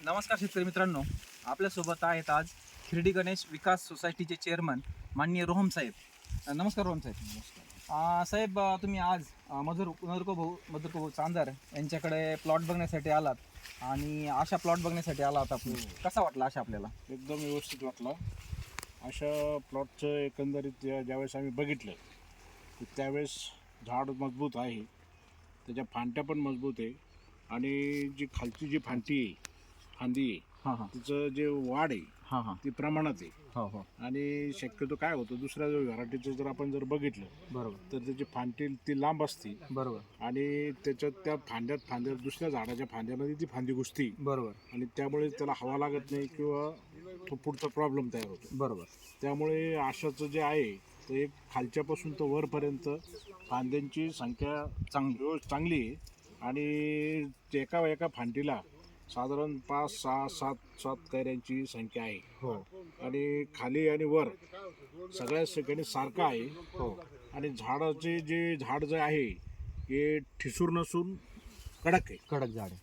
नमस्कार शेतकरी मित्रांनो, आपल्यासोबत आहेत आज खिर्डी गणेश विकास सोसायटीचे चेअरमन माननीय रोहम साहेब. नमस्कार रोहम साहेब. नमस्कार साहेब. तुम्ही आज मधुरको भाऊ चांदर यांच्याकडे प्लॉट बघण्यासाठी आलात आणि अशा प्लॉट बघण्यासाठी आलात आपण. कसा वाटला अशा आपल्याला? एकदम व्यवस्थित वाटला. अशा प्लॉटचं एकंदरीत ज्यावेळेस आम्ही बघितलं तर त्यावेळेस झाड मजबूत आहे, त्याच्या फांट्या पण मजबूत आहे आणि जी खालची जी फांदी आहे हां हां तिचं जे वाढ आहे हां हां ती प्रमाणात आहे. हो हो आणि शक्यतो काय होतं, दुसऱ्या व्हरायटीचं जर आपण बघितलं बरोबर तर त्याची फांदी ती लांब असते बरोबर आणि त्याच्यात त्या फांद्यात दुसऱ्या झाडाच्या फांद्यामध्ये ती फांदी घुसती बरोबर आणि त्यामुळे त्याला हवा लागत नाही किंवा तो पुढचा प्रॉब्लेम तयार होतो. बरोबर त्यामुळे आशाचं जे आहे तर एक खालच्यापासून तर वरपर्यंत फांद्यांची संख्या चांगली आहे आणि एका फांदीला साधारण 5, 6, 7 कैऱ्यांची संख्या आहे. हो आणि खाली आणि वर सगळ्या ठिकाणी सारखं आहे. हो आणि झाडाचे झाड जे आहे हे ठिसूर नसून कडक आहे, कडक झाड आहे.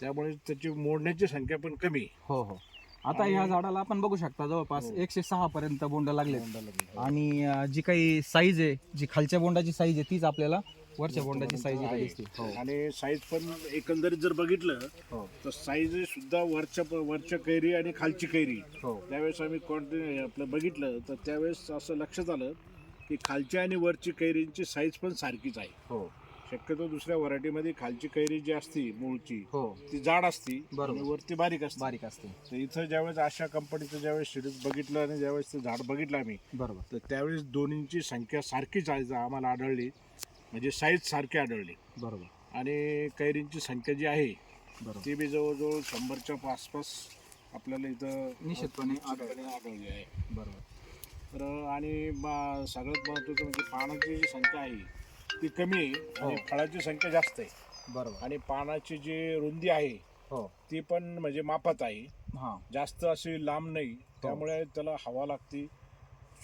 त्यामुळे त्याची मोडण्याची संख्या पण कमी आहे. हो हो. आता ह्या झाडाला आपण बघू शकता जवळपास 106 पर्यंत बोंड लागले आणि जी काही साईज आहे, जी खालच्या बोंडाची साईज आहे तीच आपल्याला वरच्या बोंडाची साईज इथे दिसते. हो आणि साईज पण एकंदरीत जर बघितलं हो तर साईज सुद्धा वरच्या कैरी आणि खालची कैरी. हो त्यावेळेस आम्ही आपलं बघितलं तर त्यावेळेस असं लक्षात आलं की खालच्या आणि वरची कैरींची साईज पण सारखीच आहे. हो शक्यतो दुसऱ्या व्हरायटीमध्ये खालची कैरी जी असती मूळची हो ती जाड असती बरोबर. आणि वरती बारीक असते. बारीक असते. तर इथं ज्यावेळेस अशा कंपनीचं ज्यावेळेस सिरीज बघितलं आणि ज्यावेळेस ते झाड बघितलं आम्ही बरोबर तर त्यावेळेस दोन्हींची संख्या सारखीच आहे आम्हाला आढळली, म्हणजे साईज सारखी आढळली. बरोबर आणि कैरींची संख्या जी आहे बरोबर ती बी जवळजवळ 100च्या आसपास आपल्याला इथं निश्चितपणे आढळली आहे. बरोबर तर आणि सगळ्यात महत्त्वाचं म्हणजे पानाची जी संख्या आहे ती कमी आहे आणि फळाची संख्या जास्त आहे. बरोबर आणि पानाची जी रुंदी आहे हो ती पण म्हणजे मापात आहे, हां जास्त अशी लांब नाही. त्यामुळे त्याला हवा लागते,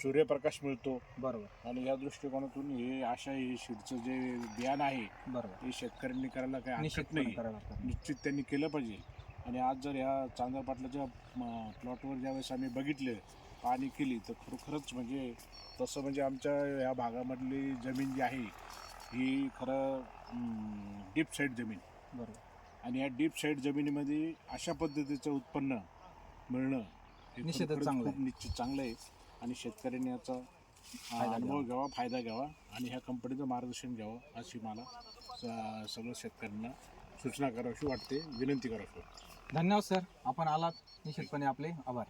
सूर्यप्रकाश मिळतो. बरोबर आणि या दृष्टिकोनातून हे सीडचं जे बियाणं आहे बरोबर हे शेतकऱ्यांनी करायला काही हरकत निश्चितपणे नाही, करायला लागतं. निश्चित त्यांनी केलं पाहिजे. आणि आज जर ह्या चांदर पाटलाच्या प्लॉटवर ज्यावेळेस आम्ही बघितले पाहणी केली तर खरोखरच म्हणजे तसं म्हणजे आमच्या ह्या भागामधली जमीन जी आहे ही खरं डीप साईड जमीन. बरोबर आणि या डीप साईड जमिनीमध्ये अशा पद्धतीचं उत्पन्न मिळणं हे निश्चितच खरोखरच चांगलं खूप निश्चित चांगलं आहे. आणि शेतकऱ्यांनी याचा अनुभव घ्यावा, फायदा घ्यावा आणि ह्या कंपनीचं मार्गदर्शन घ्यावं अशी मला सगळं शेतकऱ्यांना सूचना करावीशी वाटते, विनंती करावी वाटते. धन्यवाद सर, आपण आलात. निश्चितपणे आपले आभार.